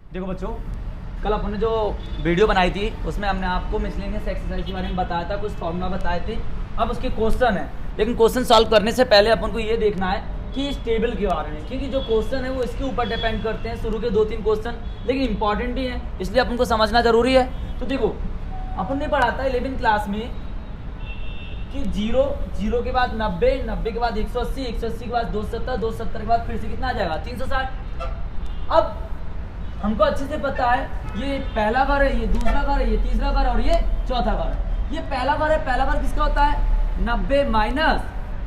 देखो बच्चों, कल अपन ने जो वीडियो बनाई थी उसमें हमने आपको मिसलेनियस एक्सरसाइज के बारे में बताया था, कुछ फॉर्मूला बताए थे। अब उसके क्वेश्चन है, लेकिन क्वेश्चन सॉल्व करने से पहले अपन को ये देखना है कि इस टेबल के बारे में, क्योंकि जो क्वेश्चन है वो इसके ऊपर डिपेंड करते हैं। शुरू के 2-3 क्वेश्चन लेकिन इंपॉर्टेंट ही है, इसलिए अपन को समझना जरूरी है। तो देखो, अपन ने पढ़ा था 11th क्लास में कि 0 के बाद 90, 90 के बाद 180, 180 के बाद 270, 270 के बाद फिर से कितना आ जाएगा 360। अब हमको अच्छे से पता है ये पहला घर है, ये दूसरा घर है, ये तीसरा घर है और ये चौथा घर है। ये पहला घर है, पहला घर किसका होता है 90 माइनस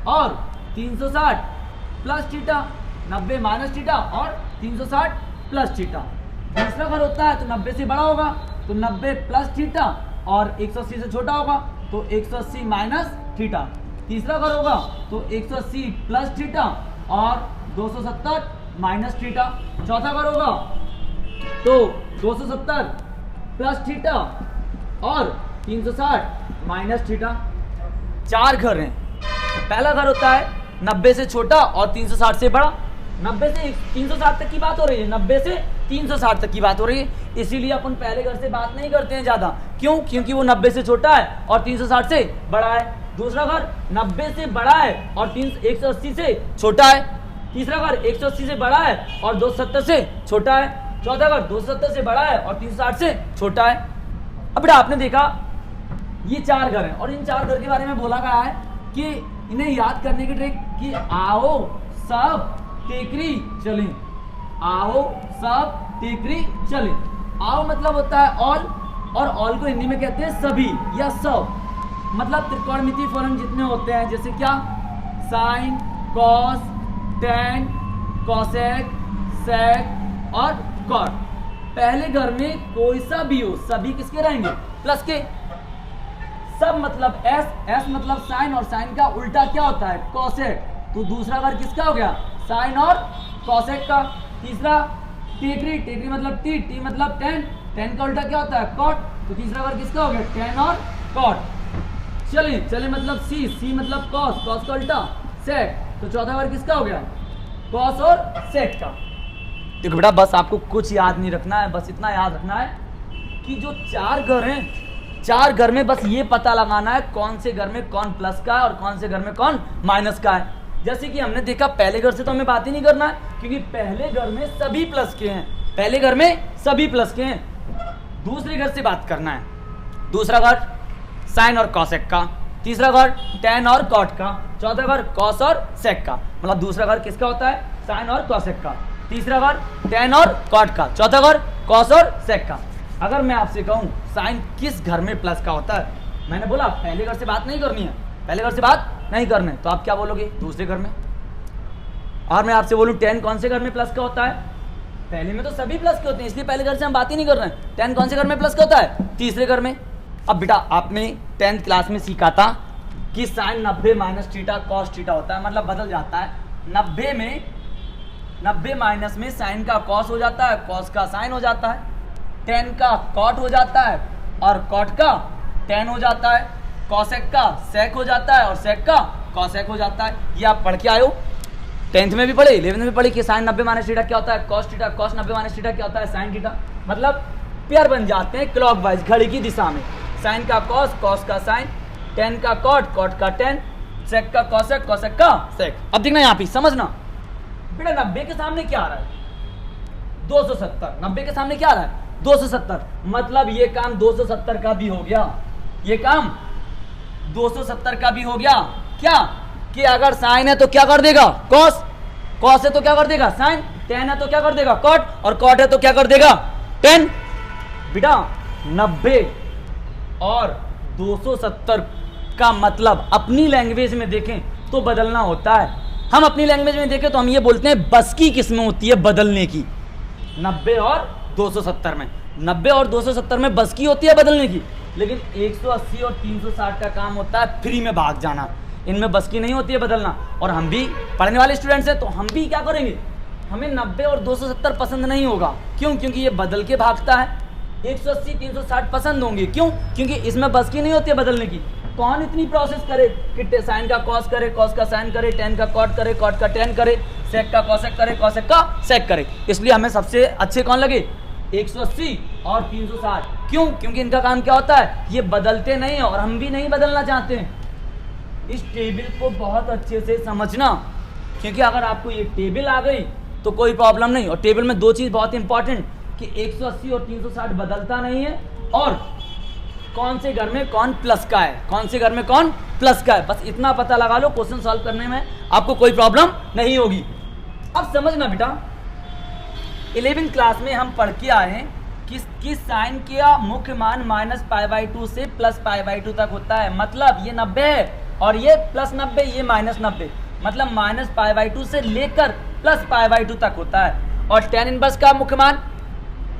और 360 प्लस थीटा, 90 माइनस थीटा और 360 प्लस थीटा। दूसरा घर होता है तो 90 से बड़ा होगा तो 90 प्लस थीटा और 180 से छोटा होगा तो 180 माइनस थीटा। तीसरा घर होगा तो 180 प्लस थीटा और 270 माइनस थीटा। चौथा घर होगा तो 270 प्लस थीटा और 360 माइनस थीटा। 4 घर हैं। पहला घर होता है 90 से छोटा और 360 से बड़ा। 90 से 360 तक की बात हो रही है, 90 से 360 तक की बात हो रही है, इसीलिए अपन पहले घर से बात नहीं करते हैं ज्यादा। क्यों? क्योंकि वो 90 से छोटा है और 360 से बड़ा है। दूसरा घर 90 से बड़ा है और 180 से छोटा है। तीसरा घर 180 से बड़ा है और 270 से छोटा है। चौथा घर 270 से बड़ा है और 360 से छोटा है। अब बेटा आपने देखा ये 4 घर हैं और इन 4 घर के बारे में बोला गया है कि इन्हें याद करने की ट्रिक कि आओ सब टेकरी चलें। आओ सब टेकरी चलें। आओ मतलब होता है ऑल, और ऑल को हिंदी में कहते हैं सभी या सब। मतलब त्रिकोणमितीय फलन जितने होते हैं, जैसे क्या साइन, कॉस, टेन, कॉसेक, सेक और कॉट। पहले घर में कोई सा भी हो, सभी किसके रहेंगे प्लस के। सब मतलब एस मतलब साइन, और साइन का उल्टा क्या होता है कॉसेक। तो दूसरा घर किसका हो गया साइन और कॉसेक का। तीसरा टेकरी, टेकरी मतलब टी मतलब टेन, टेन का उल्टा क्या होता है कॉट। तो तीसरा घर किसका हो गया टेन और कॉट। चले मतलब सी मतलब कॉस, कॉस का उल्टा सेक। तो चौथा घर किसका हो गया कॉस और सेक का। देखो बेटा बस आपको कुछ याद नहीं रखना है, बस इतना याद रखना है कि जो 4 घर हैं, 4 घर में बस ये पता लगाना है कौन से घर में कौन प्लस का है और कौन से घर में कौन माइनस का है। जैसे कि हमने देखा पहले घर से तो हमें बात ही नहीं करना है, क्योंकि पहले घर में सभी प्लस के हैं। पहले घर में सभी प्लस के हैं। दूसरे घर से बात करना है, दूसरा घर साइन और कॉसेक का, तीसरा घर टेन और कॉट का, चौथा घर कॉस और सेक का। मतलब दूसरा घर किसका होता है साइन और कॉसेक का, तीसरा घर टेन और कॉट का, चौथा घर कॉस और सेक का। अगर मैं आपसे कहूं साइन किस घर में प्लस का होता है, मैंने बोला पहले घर से बात नहीं करनी है, पहले घर से बात नहीं करना है, तो आप क्या बोलोगे दूसरे घर में। और मैं आपसे बोलूं टेन कौन से घर में प्लस का होता है, पहले में तो सभी प्लस के होते हैं, इसलिए पहले घर से हम बात ही नहीं कर रहे हैं। टेन कौन से घर में प्लस का होता है तीसरे घर में। अब बेटा आपने 10th क्लास में सीखा था कि sine 90 minus theta cos theta होता है, मतलब बदल जाता है। 90 माइनस में साइन का कॉस हो जाता है, कॉस का साइन हो जाता है, टेन का कॉट हो जाता है और कॉट का टेन हो जाता है, कॉसेक का सेक हो जाता है और सेक का कॉसेक हो जाता है। ये आप पढ़ के आए हो, 10th में भी पढ़े, 11th में भी पढ़े कि साइन 90 माइनस थीटा क्या होता है cos theta, cos 90 minus theta क्या होता है साइन थीटा। मतलब पेयर बन जाते हैं क्लॉकवाइज, घड़ी की दिशा में। साइन का कॉस, कॉस का साइन, टेन का कॉट, कॉट का टेन, सेक का कॉसेक, कॉसेक का सेक। अब देखना यहाँ पे समझना बेटा 90 के सामने क्या आ रहा है 270। 90 के सामने क्या आ रहा है 270, मतलब ये काम 270 का भी हो गया, ये काम 270 का भी हो गया। क्या कि अगर साइन है तो क्या कर देगा कॉस, कॉस है तो क्या कर देगा साइन, टेन है तो क्या कर देगा कॉट, और कॉट है तो क्या कर देगा टेन। बेटा 90 और 270 का मतलब अपनी लैंग्वेज में देखें तो बदलना होता है। हम अपनी लैंग्वेज में देखें तो हम ये बोलते हैं बस की किस्में होती है बदलने की। 90 और 270 में, 90 और 270 में बस की होती है बदलने की, लेकिन 180 और 360 का काम होता है फ्री में भाग जाना, इनमें बस की नहीं होती है बदलना। और हम भी पढ़ने वाले स्टूडेंट्स हैं तो हम भी क्या करेंगे, हमें 90 और 270 पसंद नहीं होगा। क्यों? क्योंकि ये बदल के भागता है। 180 360 पसंद होंगे, क्यों? क्योंकि इसमें बस की नहीं होती है बदलने की। कौन इतनी प्रोसेस करे कि साइन का कॉस करे, कॉस का साइन करे, टेन का कॉट करे, कॉट का टेन करे, सेक का कॉसेक करे, कॉसेक का सेक करे। इसलिए हमें सबसे अच्छे कौन लगे 180 और 360। क्यों? क्योंकि इनका काम क्या होता है, ये बदलते नहीं है और हम भी नहीं बदलना चाहते हैं। इस टेबल को बहुत अच्छे से समझना, क्योंकि अगर आपको ये टेबल आ गई तो कोई प्रॉब्लम नहीं। और टेबल में दो चीज़ बहुत इंपॉर्टेंट कि 180 और 360 बदलता नहीं है, और कौन से घर में कौन प्लस का है, कौन से घर में कौन प्लस का है, बस इतना पता लगा लो, क्वेश्चन सॉल्व करने में आपको कोई प्रॉब्लम नहीं होगी। अब समझना बेटा, 11वीं क्लास में हम पढ़ के आए हैं कि साइन का मुख्य मान -π/2 से +π/2 तक होता है। मतलब ये 90 है और ये +90, ये -90, मतलब -π/2 से लेकर +π/2 तक होता है। और tan इनवर्स का मुख्य मान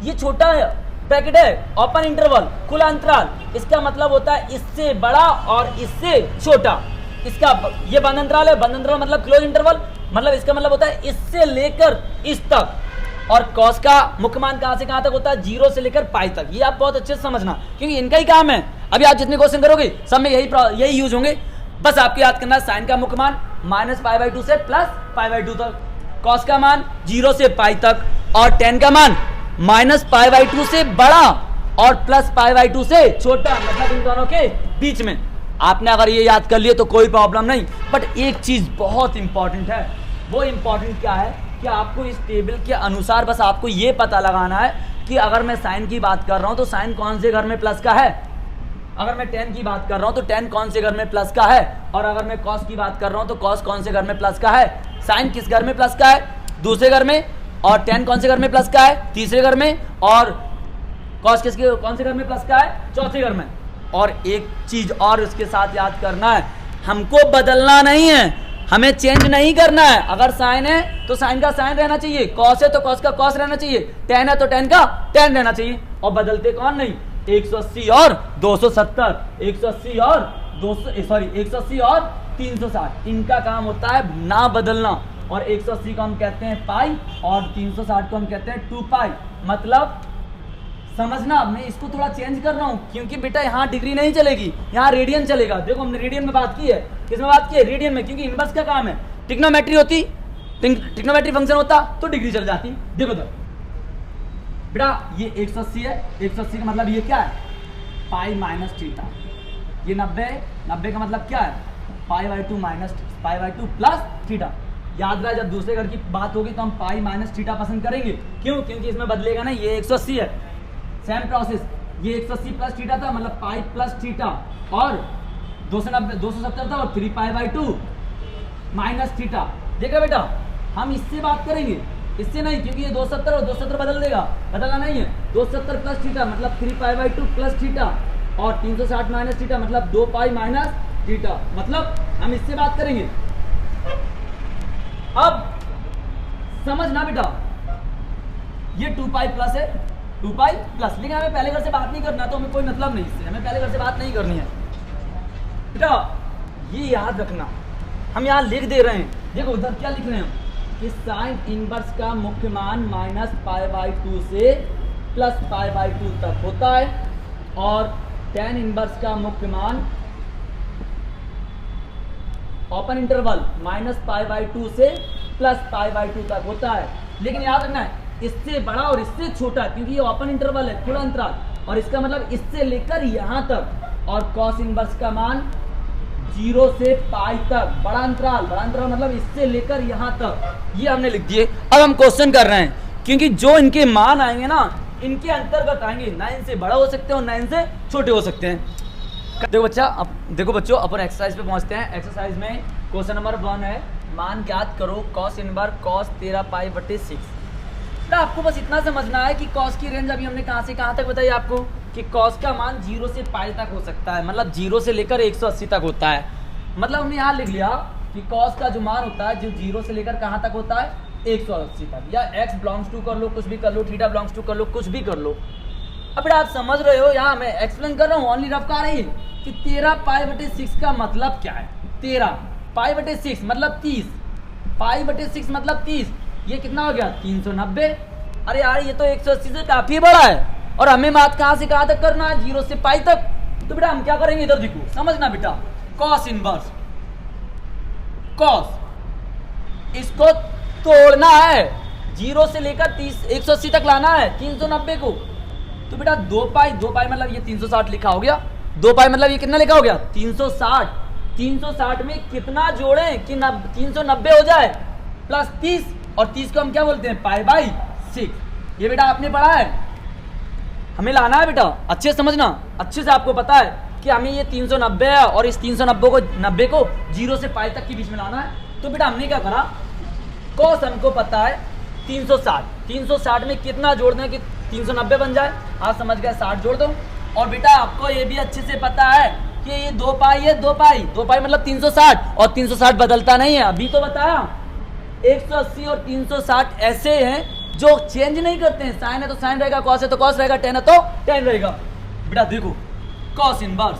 ये छोटा है, ब्रैकेट है, ओपन इंटरवल, खुला अंतराल, इसका मतलब होता है इससे बड़ा और इससे छोटा। इसका ये बंद अंतराल है, बंद अंतराल मतलब क्लोज इंटरवल, मतलब इसका मतलब होता है इससे लेकर इस तक। और कॉस का मुख्य मान कहां से कहां तक होता है, 0 से लेकर पाई तक। ये आप बहुत अच्छे से समझना, क्योंकि इनका ही काम है। अभी आप जितने क्वेश्चन करोगे सब में यही यूज होंगे। बस आपको याद करना है साइन का मुख्य मान -π/2 से +π/2 तक, कॉस का मान 0 से पाई तक, और tan का मान -π/2 से बड़ा और +π/2 से छोटा, मतलब इन दोनों के बीच में। आपने अगर ये याद कर लिए तो कोई प्रॉब्लम नहीं। बट एक चीज बहुत इंपॉर्टेंट है, वो इंपॉर्टेंट क्या है कि आपको इस टेबल के अनुसार बस आपको ये पता लगाना है कि अगर मैं साइन की बात कर रहा हूं तो साइन कौन से घर में प्लस का है, अगर मैं tan की बात कर रहा हूं तो tan कौन से घर में प्लस का है, और अगर मैं cos की बात कर रहा हूं तो cos कौन से घर में प्लस का है। साइन किस घर में प्लस का है, दूसरे घर में, और tan कौन से घर में प्लस का है, तीसरे घर में, और cos किसके कौन से घर में प्लस का है, चौथे घर में। और एक चीज और उसके साथ याद करना है, हमको बदलना नहीं है, हमें चेंज नहीं करना है। अगर साइन है तो साइन का साइन रहना चाहिए, कॉस है तो कॉस का कॉस रहना चाहिए, tan है तो tan का tan रहना चाहिए, और बदलते कौन नहीं। 180 और 270, 180 और 360, इनका काम होता है ना बदलना। और 180 को हम कहते हैं पाई और 360 को हम कहते हैं 2 पाई। मतलब समझना, मैं इसको थोड़ा चेंज कर रहा हूं क्योंकि बेटा यहाँ डिग्री नहीं चलेगी, यहाँ रेडियन चलेगा। देखो हमने रेडियन में बात की है, किसमें बात की है, रेडियन में, क्योंकि इनवर्स का काम है। ट्रिग्नोमेट्री होती, ट्रिग्नोमेट्री फंक्शन होता तो डिग्री चल जाती। देखो तो बेटा ये 180 है, 180 का मतलब ये क्या है, पाई माइनस थीटा। ये 90 है, 90 का मतलब क्या है, π/2 माइनस π/2 प्लस थीटा। याद रहा, जब दूसरे घर की बात होगी तो हम पाई माइनस थीटा पसंद करेंगे। क्यों? क्योंकि इसमें बदलेगा ना, ये 180 है, सेम प्रोसेस, ये 180 प्लस थीटा था, मतलब पाई प्लस थीटा, और 270 था, और 3π/2 माइनस थीटा। देखा बेटा, हम इससे बात करेंगे, इससे नहीं, क्योंकि ये 270 और 270 बदल देगा, बदलना नहीं है। 270 प्लस थीटा मतलब 3π/2 प्लस थीटा, और 360 माइनस थीटा मतलब 2 पाई माइनस थीटा, मतलब हम इससे बात करेंगे। अब समझना बेटा, ये 2 पाई प्लस है, 2 पाई प्लस, लेकिन हमें पहले घर से बात नहीं करना, तो हमें कोई मतलब नहीं इससे, हमें पहले घर से बात नहीं करनी है बेटा। ये याद रखना, हम यहाँ लिख दे रहे हैं, देखो उधर क्या लिख रहे हैं कि साइन इनवर्स का मुख्य मान -π/2 से +π/2 तक होता है, और tan इनवर्स का मुख्य मान ओपन इंटरवल -π/2 से +π/2 तक होता है। लेकिन याद रखना है, इससे बड़ा और इससे छोटा, क्योंकि ये ओपन इंटरवल है, खुला अंतराल, और इसका मतलब इससे लेकर यहां तक। और cos इनवर्स का मान 0 से पाई तक, बड़ा अंतराल, बड़ा अंतराल मतलब इससे लेकर यहां तक। ये हमने लिख दिए। अब हम क्वेश्चन कर रहे हैं, क्योंकि जो इनके मान आएंगे ना, इनके अंतर्गत आएंगे, ना इनसे बड़ा हो सकते हैं और ना इनसे छोटे हो सकते हैं। देखो बच्चों, अपन एक्सरसाइज पे पहुंचते हैं। एक्सरसाइज में क्वेश्चन नंबर 1 है, मान ज्ञात करो cos इनवर्स cos 13π/6। तो आपको बस इतना समझना है कि cos की रेंज अभी हमने कहां से कहां तक बताई आपको, कि cos का मान 0 से पाई तक हो सकता है, मतलब 0 से लेकर 180 तक होता है। मतलब हमने यहाँ लिख लिया कि cos का जो मान होता है, जो 0 से लेकर कहां तक होता है, 180 तक, या x बिलोंग्स टू कर लो, कुछ भी कर लो, थीटा बिलोंग्स टू कर लो, कुछ भी कर लो। अब आप समझ रहे हो, यहाँ मैं एक्सप्लेन कर रहा हूँ, ओनली रफ आ रही है कि 13π/6 का मतलब क्या है। 13π/6 मतलब 30, π/6 मतलब 30, ये कितना हो गया, 390। अरे यार, ये तो 180 से काफी बड़ा है, और हमें बात कहां से कहां तक करना है, 0 से पाई तक। तो बेटा हम क्या करेंगे, इधर देखो, समझना बेटा, cos इनवर्स, cos इसको तोड़ना है, 0 से लेकर 180 तक लाना है 390 को। तो बेटा 2 पाई मतलब ये 360 लिखा हो गया, 2 पाई मतलब ये कितना लिखा हो गया 360। 360 में कितना जोड़े कि 390 हो जाए प्लस 30, और 30 को हम क्या बोलते हैं पाई बाई 6। ये बेटा आपने पढ़ा है, हमें लाना है बेटा, अच्छे से समझना, अच्छे से आपको पता है कि हमें ये 390 है और इस 390 को 0 से पाई तक के बीच में लाना है। तो बेटा हमने क्या करा, कॉस हमको पता है 360 में कितना जोड़ दें कि 390 बन जाए, आप समझ गए 60 जोड़ दो। और बेटा आपको ये भी अच्छे से पता है कि ये 2 पाई है, 2 पाई मतलब 360, और 360 बदलता नहीं है, अभी तो बताया। 180 और 360 ऐसे हैं जो चेंज नहीं करते हैं, साइन है तो साइन रहेगा, कॉस है तो कॉस रहेगा, टेन है तो टेन रहेगा। बेटा देखो कॉस इनवर्स,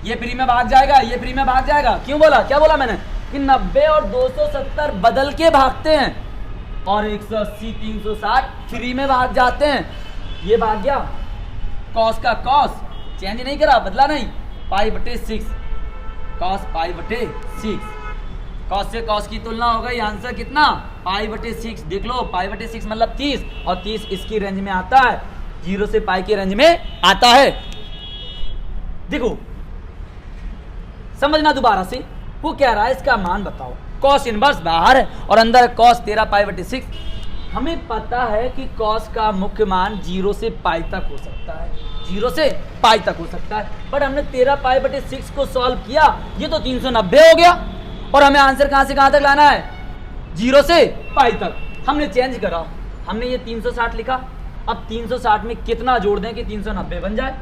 ये फ्री में भाग जाएगा, ये फ्री में भाग जाएगा। क्यों बोला, क्या बोला मैंने कि 90 और 270 बदल के भागते हैं, और 180 360 फ्री में भाग जाते हैं। ये भाग गया कॉस का कॉस, चेंज नहीं करा, बदला नहीं, पाई बटे 6, कॉस पाई बटे 6। कॉस से कॉस की तुलना हो गई, आंसर कितना पाई बटे 6। देख लो पाई बटे 6 मतलब 30, और 30 इसकी रेंज में आता है, 0 से पाई की रेंज में आता है। देखो समझना दोबारा से, वो कह रहा है इसका मान बताओ, कॉस इनवर्स बाहर है और अंदर कॉस 13 पाई बटे 6। हमें पता है कि कॉस का मुख्य मान 0 से पाई तक हो सकता है, 0 से पाई तक हो सकता है, बट हमने 13 पाई बटे 6 को सॉल्व किया, ये तो 390 हो गया, और हमें आंसर कहां से कहां तक लाना है 0 से पाई तक। हमने चेंज करा, हमने ये 360 लिखा, अब 360 में कितना जोड़ दें कि 390 बन जाए,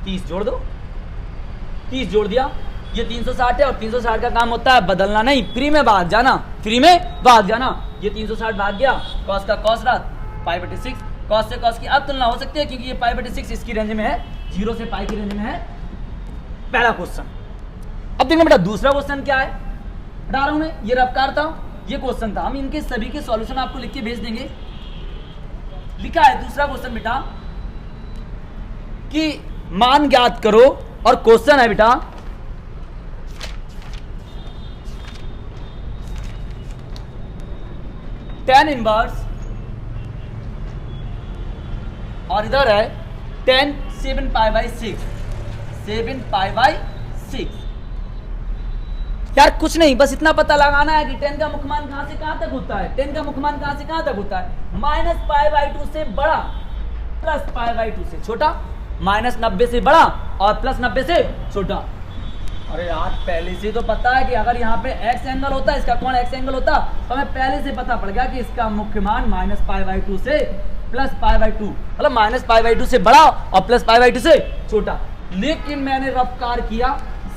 30 जोड़ दो, 30 जोड़ दिया, ये 360 है, और 360 का काम होता है बदलना नहीं, फ्री में भाग जाना, फ्री में भाग जाना। ये 360 भाग गया, कॉस का कॉस रहा पाई बटे 6, कॉस से कॉस की अब तुलना हो सकती है क्योंकि ये पाई बटे 6 इसकी रेंज में है, 0 से पाई की रेंज में है। पहला क्वेश्चन। अब देखना बेटा दूसरा क्वेश्चन क्या है, हटा रहा हूं मैं, ये रफ्तार था, ये क्वेश्चन था, हम इनके सभी के सॉल्यूशन आपको लिख के भेज देंगे। लिखा है दूसरा क्वेश्चन बेटा कि मान ज्ञात करो, और क्वेश्चन है बेटा tan इनवर्स, और इधर है tan 7 pi by 6, 7 pi by 6। यार कुछ नहीं, बस इतना पता लगाना है कि 10 का मुख्य मान कहां से कहां तक होता है, 10 का मुख्य मान कहां से कहां तक होता है, माइनस पाई बाई 2 से बड़ा प्लस पाई बाई 2 से छोटा, माइनस 90 से बड़ा और प्लस 90 से छोटा। अरे यार पहले से तो पता है कि अगर यहाँ पे एक्स एंगल होता, इसका कौन एक्स एंगल होता, तो हमें पहले से पता पड़ गया कि इसका मुख्य मान माइनस पाई बाई 2 से प्लस पाई बाई 2, मतलब माइनस पाई बाई 2 से बड़ा और प्लस पाई बाई 2 से छोटा। लेकिन मैंने रफ कार किया,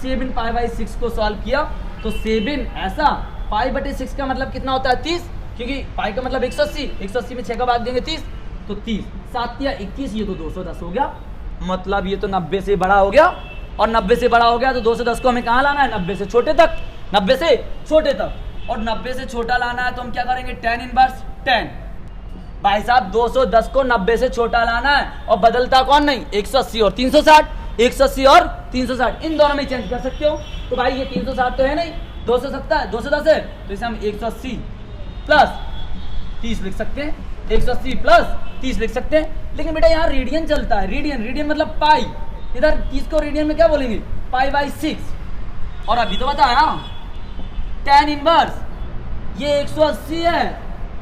7 पाई बाई 6 को सॉल्व किया, तो 7 ऐसा, पाई बटे 6 का मतलब कितना होता है 30, क्योंकि पाई का मतलब 180, 180 में 6 का भाग देंगे 30, तो 30 7 या 21, ये तो 210 हो गया, मतलब ये तो 90 से बड़ा हो गया, और 90 से बड़ा हो गया तो 210 को हमें कहाँ लाना है 90 से छोटे तक, 90 से छोटे तक, और 90 से छोटा लाना है तो हम क्या करेंगे tan इनवर्स 10। भाई साहब 210 को 90 से छोटा लाना है, और बदलता कौन नहीं, 180 और 360, 180 और 360 इन दोनों में चेंज कर सकते हो। तो भाई ये 360 तो है नहीं, 210 है, तो इसे हम 180 प्लस 30 लिख सकते हैं, 180 प्लस 30 लिख सकते हैं। लेकिन बेटा यहाँ रेडियन चलता है, रेडियन मतलब पाई, इधर 30 को रेडियन में क्या बोलेंगे पाई बाई 6, और अभी तो बताया tan इनवर्स ये 180 है,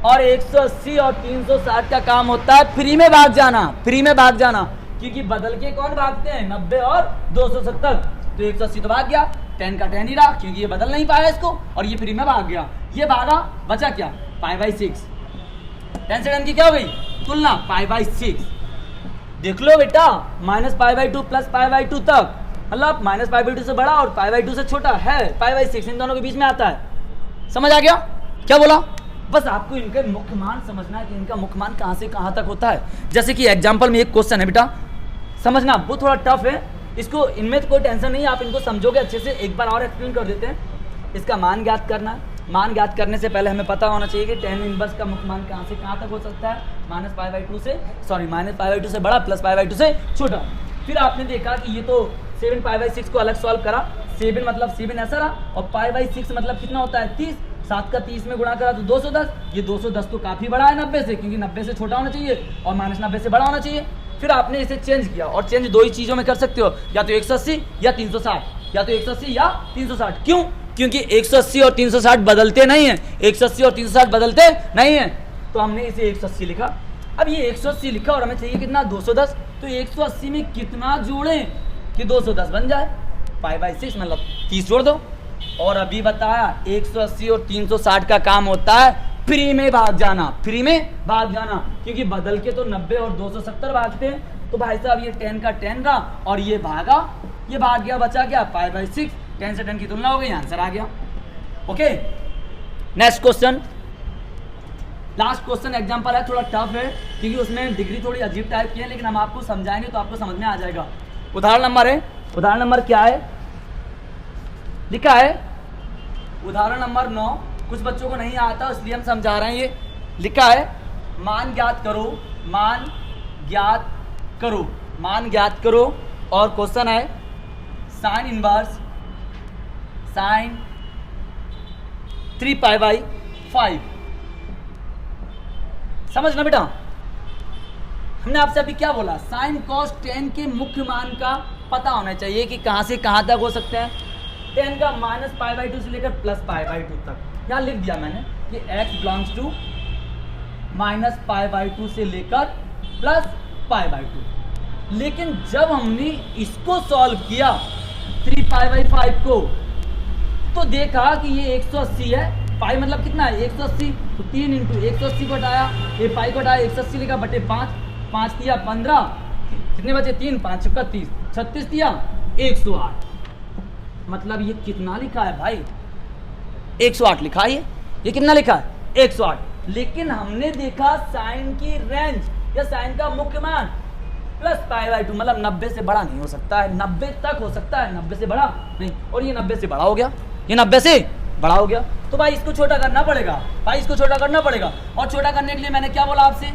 और 180 और 360 का काम होता है फ्री में भाग जाना, फ्री में भाग जाना, क्योंकि बदल के कौन भागते हैं 90 और 270, तो 180 तो भाग गया, 10 का 10 ही रहा क्योंकि ये बदल नहीं पाया इसको, और ये फ्री में भाग गया, ये भागा, बचा क्या पाई बाई 6, 10 से 10 की क्या हो गई तुलना पाई बाई 6। देख लो बेटा minus pi by 2 plus pi by 2 तक, मतलब माइनस पाई बाई 2 से बड़ा और पाई बाई 2 से छोटा है, पाई बाई 6 इन दोनों के बीच में आता है। समझ आ गया क्या बोला? बस आपको इनके मुख्य मान समझना है कि इनका मुख्य मान कहां से कहां तक होता है। जैसे कि एग्जांपल में एक क्वेश्चन है बेटा, समझना वो थोड़ा टफ है, इसको इनमें तो कोई टेंशन नहीं है, आप इनको समझोगे अच्छे से। एक बार और एक्सप्लेन कर देते हैं। इसका मान ज्ञात करना है। मान ज्ञात करने से पहले हमें पता होना चाहिए कि tan इनवर्स का मुख्य मान कहां से कहां तक हो सकता है, माइनस पाई बाई 2 से बड़ा प्लस पाई बाई 2 से छोटा। फिर आपने देखा कि ये तो 7 पाई बाई 6 को अलग सॉल्व करा, 7 मतलब 7 ऐसा रहा, और पाई बाई 6 मतलब कितना होता है 30, 7 का 30 में गुणा करा तो 210, ये 210 तो काफी बड़ा है 90 से, क्योंकि 90 से छोटा होना चाहिए और माइनस 90 से बड़ा होना चाहिए। फिर आपने इसे चेंज किया, और चेंज दो ही चीजों में कर सकते हो, या तो 180 या 360, या तो 180 या 360। क्यों? क्योंकि 180 और 360 बदलते नहीं है, 180 और 360 बदलते नहीं है, तो हमने इसे 180 लिखा। अब ये 180 लिखा और हमें चाहिए कितना, 210, तो 180 में कितना जोड़ें कि 210 बन जाए, पाई बाई 6 मतलब 30 जोड़ दो। और अभी बताया 180 और 360 का काम होता है फ्री में भाग जाना, फ्री में भाग जाना, क्योंकि बदल के तो 90 और 270 भागते हैं। तो भाई साहब ये 10 का 10 रहा और ये भागा, ये भाग गया, बचा क्या, पाई बाई 6, 10 से 10 की तुलना हो गई, आंसर आ गया। Okay, next question, last question example है, थोड़ा टफ है क्योंकि उसमें डिग्री थोड़ी अजीब टाइप की है, लेकिन हम आपको समझाएंगे तो आपको समझ में आ जाएगा। उदाहरण नंबर है, उदाहरण नंबर क्या है, लिखा है उदाहरण नंबर 9, कुछ बच्चों को नहीं आता इसलिए हम समझा रहे हैं। ये लिखा है मान ज्ञात करो, मान ज्ञात करो, मान ज्ञात करो, और क्वेश्चन है sine inverse sine 3 pi by 5। समझना बेटा, हमने आपसे अभी क्या बोला, साइन कॉस 10 के मुख्य मान का पता होना चाहिए कि कहां से कहां तक हो सकते हैं। 10 का माइनस पाई बाई 2 से लेकर प्लस पाई बाई 2 तक, यहाँ लिख दिया मैंने कि x belongs to minus pi by 2 से लेकर प्लस पाई बाई 2। लेकिन जब हमने इसको सॉल्व किया 3 पाई बाई 5 को, तो देखा कि ये 180 है, पाई मतलब कितना है 180, तो 3 इंटू 180 को हटाया, ये पाई को हटाया, 180 लिखा बटे 5, 5 दिया 15, कितने बचे 3, 5 छक्का 30, 36 दिया 108। मतलब ये कितना लिखा है भाई, 108 लिखा है, ये कितना लिखा है 108। लेकिन हमने देखा साइन की रेंज या साइन का मुख्य मान प्लस पाई बाई 2, मतलब 90 से बड़ा नहीं हो सकता है, 90 तक हो सकता है, 90 से बड़ा नहीं, और ये 90 से बड़ा हो गया, ये 90 से बड़ा हो गया। तो भाई इसको छोटा करना पड़ेगा, भाई इसको छोटा करना पड़ेगा, और छोटा करने के लिए मैंने क्या बोला आपसे,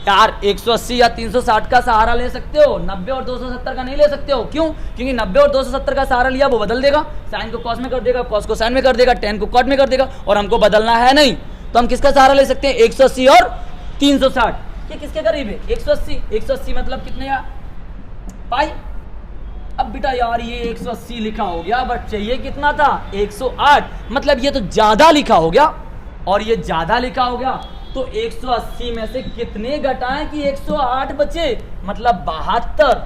यार 180 या 360 का सहारा ले सकते हो, 90 और 270 का नहीं ले सकते हो। क्यों? क्योंकि 90 और 270 का सहारा लिया वो बदल देगा, साइन को कॉस में कर देगा, कॉस को साइन में कर देगा, टेन को कॉट में कर देगा, और हमको बदलना है नहीं, तो हम किसका सहारा ले सकते हैं, 180 और 360। ये किसके करीब है, 180, 180 मतलब कितने का पाई। अब बेटा यार ये 180 लिखा हो गया, बट चाहिए कितना था 108, मतलब ये तो ज्यादा लिखा हो गया, और ये ज्यादा लिखा हो गया, तो 180 में से कितने घटाएं कि 108 बचे, मतलब 72।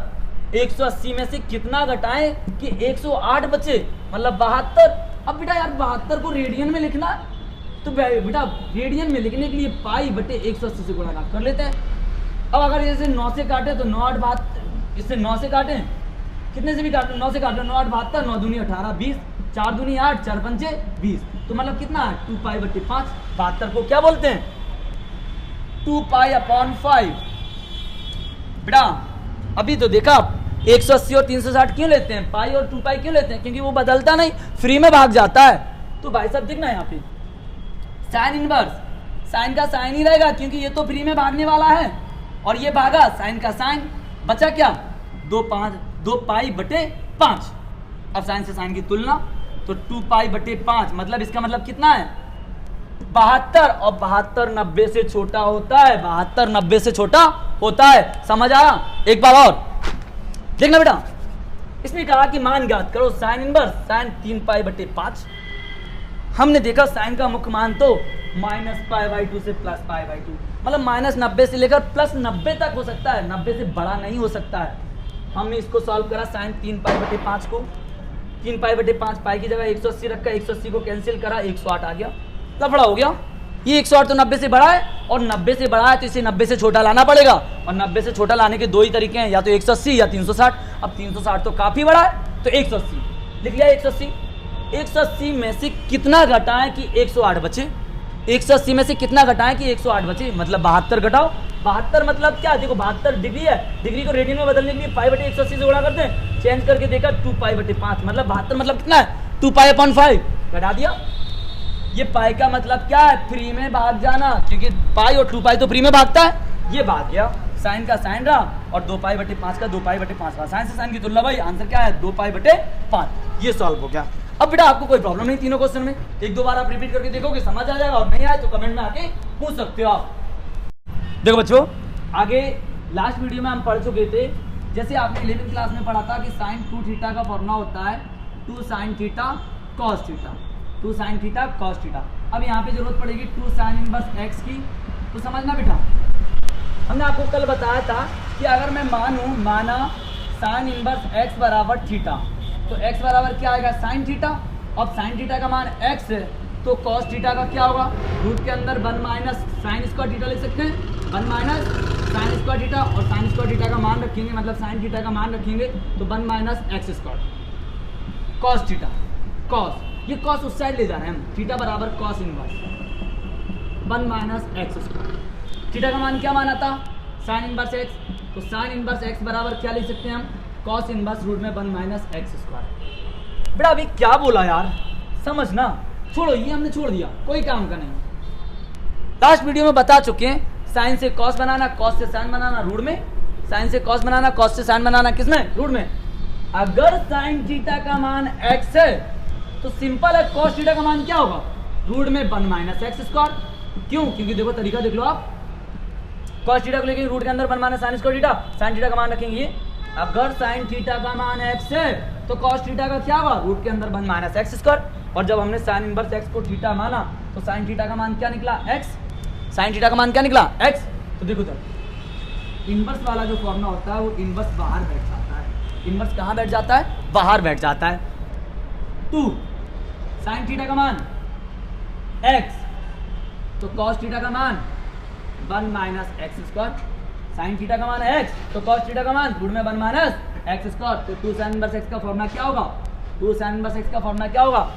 180 में से कितना घटाएं कि 108 बचे, मतलब 72। अब बेटा यार 72 को रेडियन में लिखना, तो बेटा रेडियन में लिखने के लिए पाई बटे 180 से गुणा कर लेते हैं। अब अगर जैसे 9 से काटे तो 9 8 72, इससे 9 से काटें, कितने से भी काटो, 9 से काटो, 9 8 72, 9 दूनी 18 20, 4 दूनी 8, 4 पंचे 20, तो मतलब कितना है 2 पाई बटे 5। 72 को क्या बोलते हैं, 2 पाई अपॉन 5। बेटा अभी तो देखा 180 और 360 क्यों लेते हैं, पाई और 2 पाई क्यों लेते हैं, क्योंकि वो बदलता नहीं, फ्री में भाग जाता है। तो भाई साहब देखना यहाँ पे साइन इनवर्स, साइन का साइन ही रहेगा क्योंकि ये तो फ्री में भागने वाला है, और ये भागा साइन का साइन, बचा क्या 2 पाई बटे 5। अब साइन से साइन की तुलना, तो 2 पाई बटे 5, मतलब इसका मतलब कितना है 72, और 72 90 से छोटा होता है, 72 90 से छोटा होता है। समझ आया? एक बार और देखना बेटा, इसमें कहा कि मान ज्ञात करो साइन इनवर्स साइन 3 पाई बटे 5। हमने देखा साइन का मुख्य मान तो माइनस पाई बाई 2 से प्लस पाई बाई 2, मतलब माइनस 90 से लेकर प्लस 90 तक हो सकता है, 90 से बड़ा नहीं हो सकता है। हमने इसको सॉल्व करा साइन 3 पाई बटे 5 को, 3 पाई बटे 5, पाई की जगह 180 रखा, 180 को कैंसिल करा, 108 आ गया, लफड़ा हो गया। ये 108 तो 90 से बड़ा है, और 90 से बड़ा है तो इसे 90 से छोटा लाना पड़ेगा, और 90 से छोटा लाने के दो ही तरीके हैं, या तो 180 या 360। अब 360 तो काफी बड़ा है, तो 180 लिख लिया। 180 में से कितना घटाएं कि 108 बचे, 180 में से कितना घटाएं कि 108 बचे, मतलब 72 घटाओ। 72 मतलब क्या, देखो 72 डिग्री है, डिग्री को रेडियन में बदलने के लिए पाई बटे 180 से गुणा करते हैं, चेंज करके देखा 2 पाई बटे 5, मतलब 72 मतलब कितना है 2 पाई अपॉन 5, घटा दिया। ये पाई का मतलब क्या है, फ्री में भाग जाना, क्योंकि पाई और 2 पाई तो फ्री में भागता है, ये भाग गया। साइन का साइन रहा, और 2 पाई बटे 5 का 2 पाई बटे 5 रहा, साइन से साइन की तुलना भाई, आंसर क्या है 2 पाई बटे 5। ये सॉल्व हो गया। अब बेटा आपको कोई प्रॉब्लम नहीं तीनों क्वेश्चन में, एक दो बार आप रिपीट करके देखोगे समझ आ जाएगा, और नहीं आए तो कमेंट में आके पूछ सकते हो आप। देखो बच्चों, आगे लास्ट वीडियो में हम पढ़ चुके थे, जैसे आपने 11वीं क्लास में पढ़ा था कि साइन 2 थीटा का फॉर्मूला होता है 2 sine theta cos theta, 2 sine theta cos theta. अब यहाँ पे जरूरत पड़ेगी 2 साइन इनवर्स एक्स की, तो समझना बेटा, हमने आपको कल बताया था कि अगर मैं माना साइन इनवर्स एक्स बराबर थीटा, तो एक्स बराबर क्या आएगा साइन थीटा। अब साइन थीटा का मान एक्स है तो कॉस थीटा का क्या होगा, रूट के अंदर 1 माइनस साइन स्क्वायर थीटा लिख सकते हैं, 1 माइनस साइन स्क्वायर थीटा, और साइन स्क्वायर थीटा का मान रखेंगे मतलब साइन थीटा का मान रखेंगे तो 1 minus X square cos theta. Cos, ये कॉस उस साइड ले जा रहे हैं हम, थीटा बराबर cos inverse 1 minus X square. Theta का मान क्या माना था साइन इनवर्स एक्स, तो साइन इनवर्स एक्स बराबर क्या लिख सकते हैं हम, कॉस इनवर्स रूट में 1 माइनस एक्स स्क्वायर। बेटा अभी क्या बोला यार, समझना, छोड़ो ये हमने छोड़ दिया, कोई काम का नहीं। लास्ट वीडियो में बता चुके हैं साइन से कॉस बनाना, कॉस से साइन बनाना रूट में, साइन से कॉस बनाना, कॉस से साइन बनाना किसमें, रूट में। अगर साइन थीटा का मान एक्स है तो सिंपल है कॉस थीटा का मान क्या होगा, रूट में 1 माइनस एक्स स्क्वायर। क्यों, क्योंकि देखो तरीका देख लो आप, कॉस थीटा को लेके रूट के अंदर 1 minus sine square theta, sine theta का मान रखेंगे ये। अगर साइन थीटा का मान एक्स है तो कॉस थीटा का क्या होगा, रूट के अंदर 1 माइनस एक्स स्क्वायर। और जब हमने साइन इनवर्स एक्स को थीटा माना तो साइन थीटा का मान क्या निकला एक्स, साइन थीटा का मान क्या निकला एक्स। तो देखो तो इनवर्स वाला जो फॉर्मूला होता है वो इनवर्स बाहर बैठ जाता है, इनवर्स कहाँ बैठ जाता है, बाहर बैठ जाता है। 2 साइन थीटा का मान एक्स तो कॉस थीटा का मान 1 minus X square, sine theta का मान एक्स तो कॉस थीटा का मान रूट में 1 माइनस एक्स स्क्वायर। तो 2 साइन इनवर्स एक्स का फॉर्मूला क्या होगा, 2 साइन इनवर्स एक्स का फॉर्मूला क्या होगा,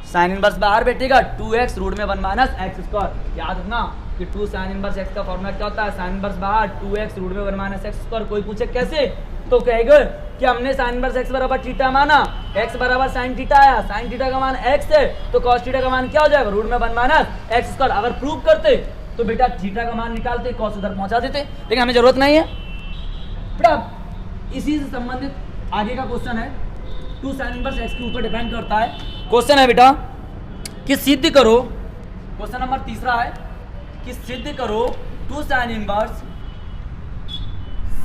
साइन इनवर्स बाहर बैठेगा 2x रूट में 1 माइनस एक्स स्क्वायर। याद रखना कि 2 साइन इनवर्स एक्स का फॉर्मूला क्या होता है, साइन इनवर्स बाहर 2x रूट में 1 माइनस एक्स स्क्वायर। कोई पूछे कैसे, तो कहेगा कि हमने साइन इनवर्स एक्स बराबर थीटा माना, x बराबर साइन थीटा आया, साइन थीटा का मान x है तो कॉस थीटा का मान क्या हो जाएगा, रूट में 1 माइनस एक्स स्क्वायर। अगर प्रूव करते तो बेटा थीटा का मान निकालते, कॉस उधर पहुंचा देते, लेकिन हमें जरूरत नहीं है बेटा। इसी से संबंधित आगे का क्वेश्चन है, 2 साइन इनवर्स एक्स के ऊपर डिपेंड करता है। क्वेश्चन है बेटा कि सिद्ध करो, क्वेश्चन नंबर 3 है कि सिद्ध करो 2 साइन इनवर्स,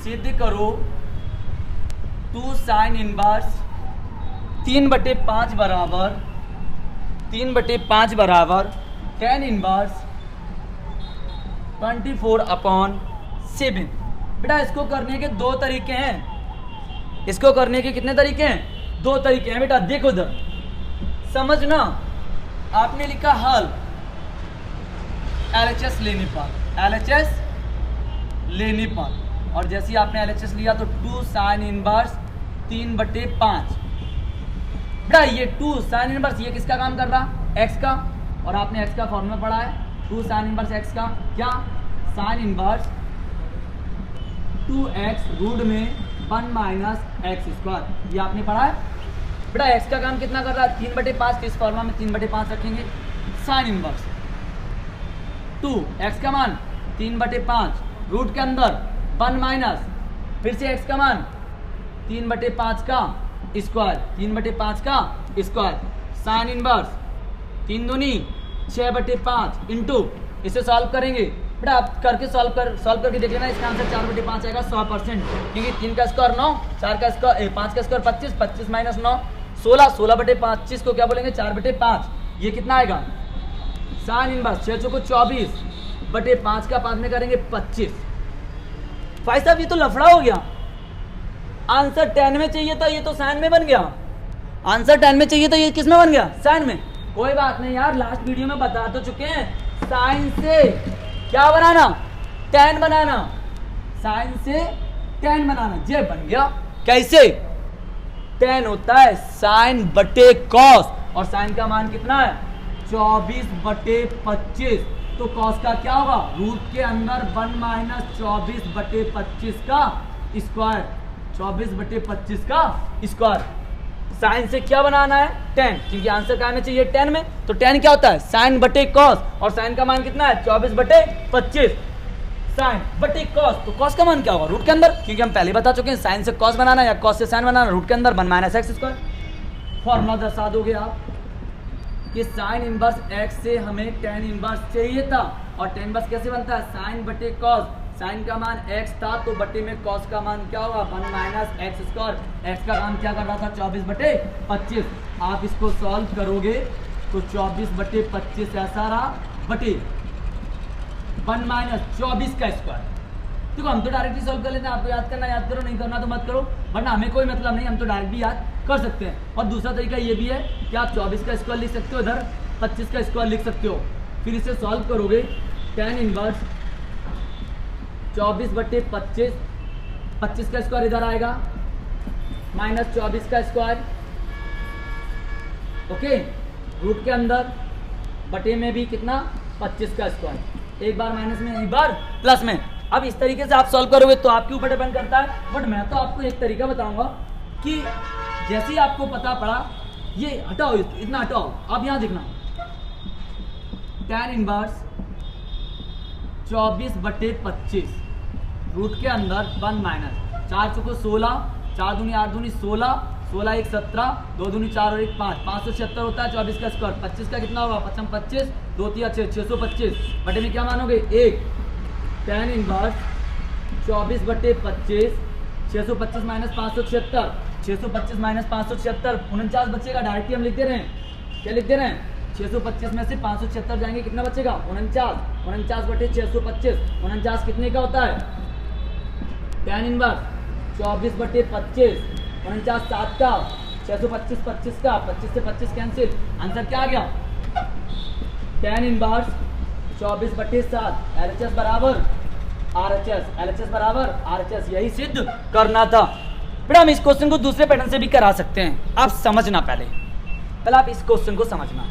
सिद्ध करो 2 साइन इनवर्स 3/5 बराबर 3/5 बराबर tan इनवर्स 24/7। बेटा इसको करने के 2 तरीके हैं, इसको करने के कितने तरीके हैं, 2 तरीके हैं बेटा। देखो इधर समझना, आपने लिखा हल LHS लेने पर, LHS लेने पर, और जैसे ही आपने LHS लिया तो 2 साइन इनवर्स 3/5। बेटा ये 2 साइन इनवर्स ये किसका काम कर रहा, x का, और आपने x का फॉर्मूला पढ़ा है 2 साइन इनवर्स x का क्या, साइन इनवर्स 2x रूट में 1 माइनस एक्स स्क्वायर, ये आपने पढ़ा है बेटा। x का काम कितना कर रहा है 3/5, इस फॉर्मूला में 3/5 रखेंगे। साइन इनवर्स 2 x का मान 3/5 रूट के अंदर 1 माइनस फिर से x का मान 3/5 का स्क्वायर, 3/5 का स्क्वायर, साइन इनवर्स 3 दूनी 6/5 इंटू, इसे सॉल्व करेंगे बेटा। आप करके सॉल्व करके देख लेना, इसका आंसर 4/5 आएगा 100%, क्योंकि 3 का स्क्वायर 9, 4 का स्क्वायर 5 का स्क्वायर 25, 25 माइनस 9 16, 16/25 को क्या बोलेंगे 4/5। ये कितना आएगा साइन इनवर्स 6 चौको 24/5 का 5 में करेंगे 25। भाई साहब ये तो लफड़ा हो गया, आंसर 10 में चाहिए था, ये तो साइन में बन गया। आंसर 10 में चाहिए था, ये किस में बन गया, साइन में। कोई बात नहीं यार, लास्ट वीडियो में बता तो चुके हैं, साइन से क्या बनाना, tan बनाना, साइन से tan बनाना, ये बन गया। कैसे, tan होता है साइन बटे कॉस, और साइन का मान कितना है 24/25, तो कॉस का क्या होगा, रूट के अंदर 1 माइनस 24/25 का स्क्वायर, 24/25 का स्क्वायर। साइन से क्या बनाना है 10, क्योंकि आंसर क्या आना चाहिए 10 में, तो 10 क्या होता है साइन बटे कॉस, और साइन का मान कितना है 24/25, साइन बटे कॉस, तो कॉस का मान क्या होगा रूट के अंदर, क्योंकि हम पहले बता चुके हैं साइन से कॉस बनाना या कॉस से साइन बनाना, रूट के अंदर 1 माइनस एक्स स्क्वायर। फॉर्मूला दर्शा दोगे आप कि साइन इनवर्स एक्स से हमें टेन इनवर्स चाहिए था, और टेन इनवर्स कैसे बनता है, साइन बटे कॉस, साइन का मान x था तो बटे में कॉस का मान क्या होगा 1 माइनस एक्स स्क्वायर, एक्स का मान क्या कर रहा था 24/25। आप इसको सॉल्व करोगे तो 24/25 ऐसा रहा बटे 1 माइनस 24 का स्क्वायर। देखो हम तो डायरेक्टली सॉल्व कर लेते हैं, आपको याद करना याद करो, नहीं करना तो मत करो, वरना हमें कोई मतलब नहीं, हम तो डायरेक्ट भी याद कर सकते हैं। और दूसरा तरीका ये भी है कि आप 24 का स्क्वायर लिख सकते हो, इधर 25 का स्क्वायर लिख सकते हो, फिर इसे सॉल्व करोगे टेन इनवर्स 24/25, 25 का स्क्वायर इधर आएगा माइनस 24 का स्क्वायर, ओके, रूट के अंदर बटे में भी कितना 25 का स्क्वायर, एक बार माइनस में एक बार प्लस में। अब इस तरीके से आप सॉल्व करोगे तो आपके ऊपर डिपेंड करता है, बट मैं तो आपको एक तरीका बताऊंगा कि जैसे ही आपको पता पड़ा, ये हटाओ, इतना हटाओ, आप यहां देखना टेन इनवर्स 24/25 रूट के अंदर 1 माइनस 4 चुको 16, 4 दूनी 8 दूनी 16, 16 1 17, 2 दूनी 4 और 1 5, 576 होता है 24 का स्क्वायर, 25 का कितना होगा 55 25, 2 3 6 625, बटे में क्या मानोगे 1, टेन इनवर्स 24/25, 625 माइनस 576, 625 माइनस 576 49 बचेगा, डायरेक्टली हम लिख दे रहे हैं, क्या लिख दे रहे हैं 625 में से 576 जाएंगे, कितना बचेगा 49, 49/625, 49 कितने का होता है टेन इनवर्स 24/25, 49 7 का, 625 25 का, 25 से 25 कैंसिल, आंसर क्या आ गया टेन इनवर्स 24/7, LHS बराबर RHS, LHS बराबर RHS, यही सिद्ध करना था। फिर हम इस क्वेश्चन को दूसरे पैटर्न से भी करा सकते हैं, आप समझना पहले आप इस क्वेश्चन को समझना।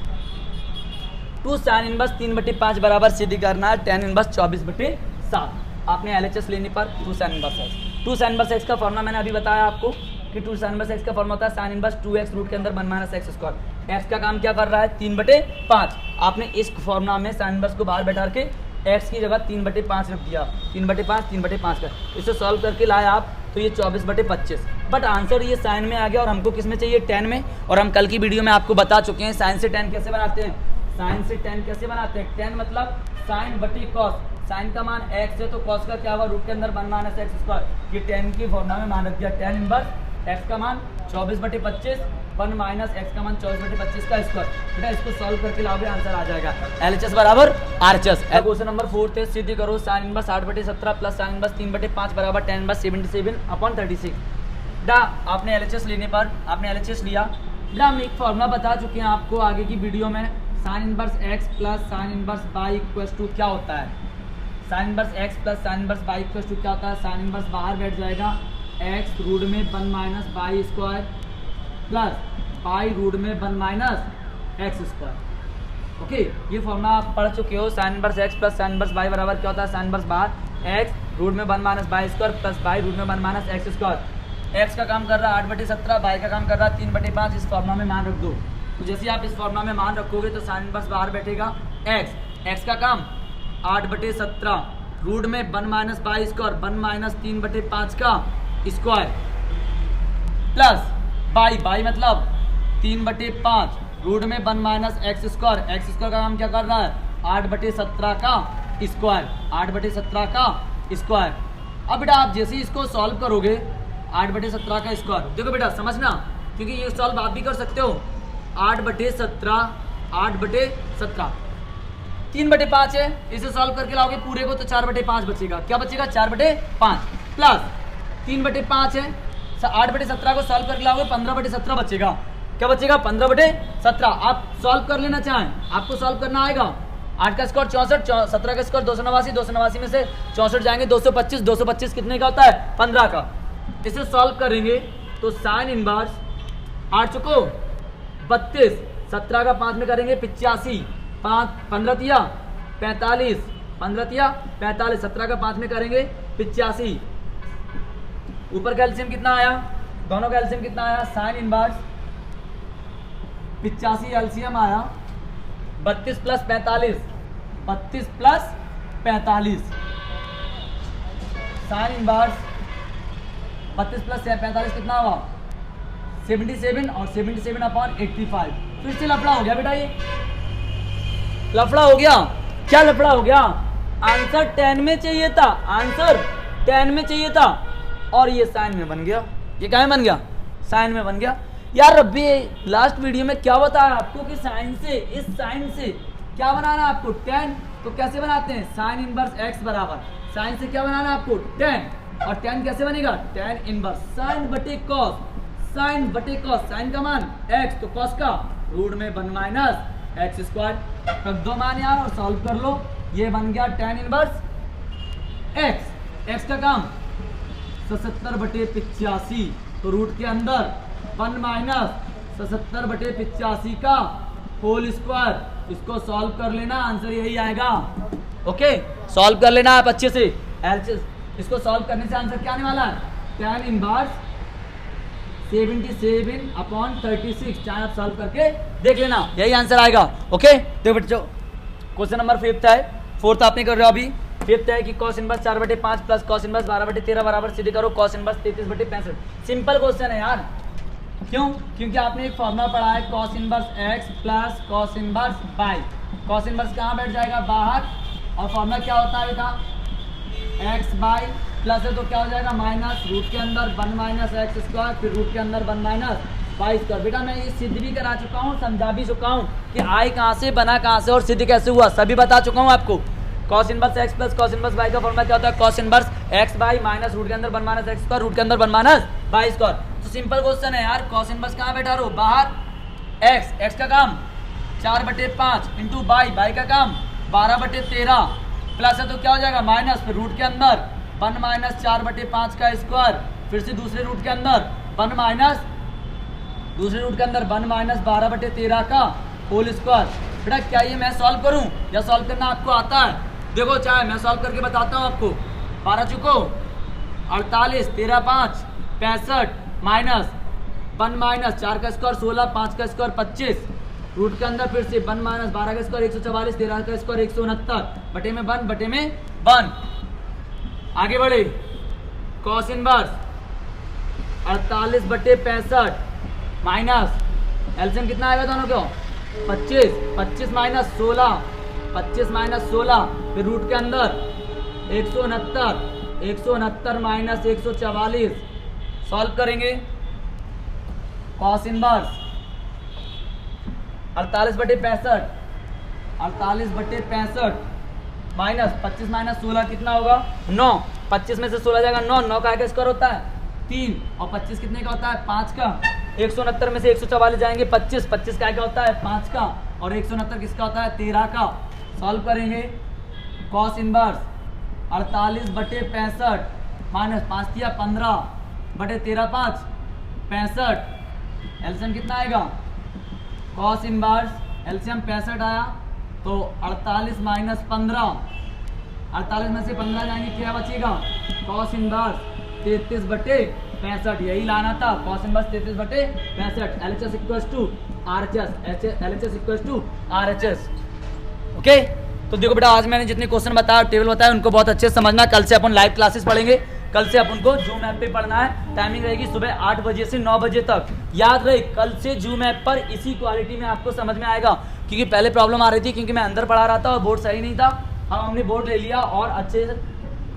2 साइन इनवर्स 3/5 बराबर सिद्ध करना है टेन इनवर्स 24/7। आपने LHS लेने पर 2 sine inverse x, 2 sine inverse x का फॉर्मूला मैंने अभी बताया आपको कि 2 साइन इनवर्स एक्स का फॉर्मूला होता है साइन इनवर्स 2x रूट के अंदर 1 माइनस एक्स स्क्वायर। एक्स का काम क्या कर रहा है 3/5, आपने इस फॉर्मूला में साइन इनवर्स को बाहर बैठा के एक्स की जगह 3/5 रख दिया, 3/5 का, इसे सॉल्व करके लाए आप तो ये 24/25, बट आंसर ये साइन में आ गया और हमको किस में चाहिए टेन में। और हम कल की वीडियो में आपको बता चुके हैं साइन से टेन कैसे बनाते हैं, साइन से टेन कैसे बनाते हैं, टेन मतलब साइन बटे कॉस, साइन का मान x है तो कॉस का क्या हुआ रूट के अंदर 1 माइनस एक्स स्क्वायर, ये टेन की फॉर्मूला में मान रख दिया, टेन इनवर्स x का मान 24/25, 1 माइनस एक्स का मान 24/25 का स्क्वायर। बेटा इसको सॉल्व करके लाओगे आंसर आ जाएगा LHS बराबर RHS। क्वेश्चन नंबर 4 थे, सिद्ध करो sine inverse 8/17 plus sine inverse 3/5 बराबर टेन इनवर्स 77/36। बेटा आपने LHS लेने पर आपने LHS लिया, बेटा हम एक फॉर्मूला बता चुके हैं आपको आगे की वीडियो में, sine inverse x plus sine inverse y equal to क्या होता है, sine inverse x plus sine inverse y equal to क्या होता है, साइन इनवर्स बाहर बैठ जाएगा x रूट में 1 minus y square plus y root में 1 माइनस एक्स स्क्वायर। ओके, ये फॉर्मूला आप पढ़ चुके हो, sine inverse x plus sine inverse y बराबर क्या होता है, साइन इनवर्स बाहर x रूट में 1 minus y square plus y root में 1 माइनस एक्स स्क्वायर। x का काम कर रहा है 8/17, y का काम कर रहा है 3/5, इस फॉर्मूला में मान रख दो। तो जैसे आप इस फॉर्मूला में मान रखोगे तो साइन इनवर्स बाहर बैठेगा x का काम 8/17 रूट में 1 माइनस y स्क्वायर 1 माइनस 3/5 का स्क्वायर प्लस y मतलब 3/5 रूट में 1 माइनस एक्स स्क्वायर का काम क्या कर रहा है 8/17 का स्क्वायर, 8/17 का स्क्वायर। अब बेटा आप जैसे ही इसको सॉल्व करोगे 8/17 का स्क्वायर, देखो बेटा समझना क्योंकि ये सॉल्व आप भी कर सकते हो, 8/17 3/5 है, इसे सॉल्व करके लाओगे पूरे को तो 4/5 बचेगा, क्या बचेगा 4/5 प्लस 3/5 है, 8/17 को सॉल्व करके लाओगे 15/17 बचेगा, क्या बचेगा 15/17। आप सॉल्व कर लेना चाहें आपको सॉल्व करना आएगा, 8 का स्क्वायर 64, 17 का स्क्वायर 289, 289 में से 64 जाएंगे 225, 225 कितने का होता है 15 का। इसे सॉल्व करेंगे तो साइन इनवर्स 8 चुको 32, 17 का 5 में करेंगे 85, 15 तिया 45, 15 तिया 45, 17 का 5 में करेंगे 85, ऊपर का एलसीएम कितना आया, दोनों का एलसीएम कितना आया, साइन इनवर्स 85 एलसीएम आया 32 plus 45, 32 plus 45, sine inverse 32 plus 45 कितना हुआ 77 और 77/85। फिर से लफड़ा हो गया बेटा, ये लफड़ा हो गया। क्या लफड़ा हो गया? आंसर 10 में चाहिए था, आंसर 10 में चाहिए था और ये साइन में बन गया। ये क्या में बन गया? साइन में बन गया। यार रब्बी लास्ट वीडियो में क्या बताया आपको कि साइन से, इस साइन से क्या बनाना है आपको? 10। तो कैसे बनाते हैं? साइन इनवर्स x बराबर साइन से क्या बनाना है आपको? 10। और 10 कैसे बनेगा? 10 इनवर्स साइन बटे कॉस, साइन बटे कॉस, साइन का मान x तो कॉस का रूट में 1 माइनस एक्स स्क्वायर। तब दो मान यार और सॉल्व कर लो। ये बन गया 10 इनवर्स x का काम 77/85 तो रूट के अंदर 1 माइनस 77/85 का होल स्क्वायर। इसको सॉल्व कर लेना, आंसर यही आएगा। ओके, सॉल्व कर लेना आप अच्छे से। इसको सॉल्व करने से आंसर क्या आने वाला है? 10 इनवर्स 77/36। चाहे आप सॉल्व करके देख लेना, यही आंसर आएगा। ओके, देखो बच्चों क्वेश्चन नंबर 5 है, 4th आपने कर रहे हो अभी। 5th है कि cos inverse 4/5 plus cos inverse 12/13 बराबर सीधे करो cos इनवर्स 33/65। सिंपल क्वेश्चन है यार। क्यों? क्योंकि आपने एक फॉर्मूला पढ़ा है cos inverse x plus cos inverse y। cos inverse कहाँ बैठ जाएगा? बाहर। और फॉर्मूला क्या होता है बेटा? x बाई प्लस है तो क्या हो जाएगा? माइनस रूट के अंदर 1 माइनस एक्स स्क्वायर, फिर रूट के अंदर 1 माइनस वाई स्क्वायर। बेटा मैं ये सिद्ध भी करा चुका हूँ, समझा भी चुका हूँ कि आई कहाँ से बना, कहाँ से और सिद्ध कैसे हुआ, सभी बता चुका हूँ आपको। cos inverse x plus cos inverse y का फॉर्मूला क्या होता है? cos inverse x by minus root के अंदर 1 माइनस एक्स स्क्वायर, रूट के अंदर 1 माइनस वाई स्क्वायर। तो सिंपल क्वेश्चन है यार। cos इनवर्स कहाँ बैठा रहो? बाहर। x का काम 4/5 इंटू बाई का काम 12/13 प्लस है तो क्या हो जाएगा? माइनस, फिर रूट के अंदर 1 माइनस 4/5 का स्क्वायर, फिर से दूसरे रूट के अंदर 1 माइनस, दूसरे रूट के अंदर 1 माइनस 12/13 का होल स्क्वायर। बेटा क्या ये मैं सॉल्व करूं या सॉल्व करना आपको आता है? देखो चाहे मैं सॉल्व करके बताता हूँ आपको। 12 चुको 48, 13 5 65 माइनस 1 माइनस 4 का स्क्वायर 16, 5 का स्क्वायर 25, रूट के अंदर फिर से 1 माइनस 12 का स्क्वायर 144, 13 का स्क्वायर 169 बटे में 1 बटे में 1। आगे बढ़े। cos इनवर्स 48/65 माइनस एलसीएम कितना आएगा दोनों को? 25, 25 माइनस 16, 25 माइनस 16, फिर रूट के अंदर 169, 169 माइनस 144। सॉल्व करेंगे। cos इनवर्स 48/65, 48/65 माइनस 25 माइनस 16 कितना होगा? 9। 25 में से 16 जाएगा 9, 9 का स्क्वायर होता है 3 और 25 कितने का होता है? 5 का। 169 में से 144 जाएंगे 25, 25 का होता है 5 का और 169 किसका होता है? 13 का। सॉल्व करेंगे। cos इनवर्स 48/65 माइनस 5 दिया 15/13 5 65। एलसीएम कितना आएगा? cos इनवर्स एलसीएम 65 आया तो 48 माइनस 15, 48 में से 15 जाएंगे क्या बचेगा? cos इनवर्स 33/65, यही लाना था। cos inverse 33/65। LHS equals to RHS, LHS equals to RHS। Okay, तो देखो बेटा आज मैंने जितने क्वेश्चन बताया, टेबल बताया, उनको बहुत अच्छे से समझना। कल से अपन लाइव क्लासेस पढ़ेंगे। कल से अपन को जूम ऐप पे पढ़ना है। टाइमिंग रहेगी सुबह 8 बजे से 9 बजे तक। याद रहे कल से जूम ऐप पर इसी क्वालिटी में आपको समझ में आएगा, क्योंकि पहले प्रॉब्लम आ रही थी क्योंकि मैं अंदर पढ़ा रहा था और बोर्ड सही नहीं था। हमने बोर्ड ले लिया और अच्छे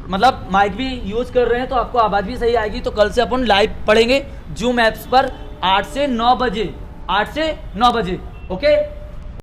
मतलब माइक भी यूज कर रहे हैं तो आपको आवाज़ भी सही आएगी। तो कल से अपन लाइव पढ़ेंगे जूम ऐप्स पर 8 से 9 बजे, 8 से 9 बजे। ओके।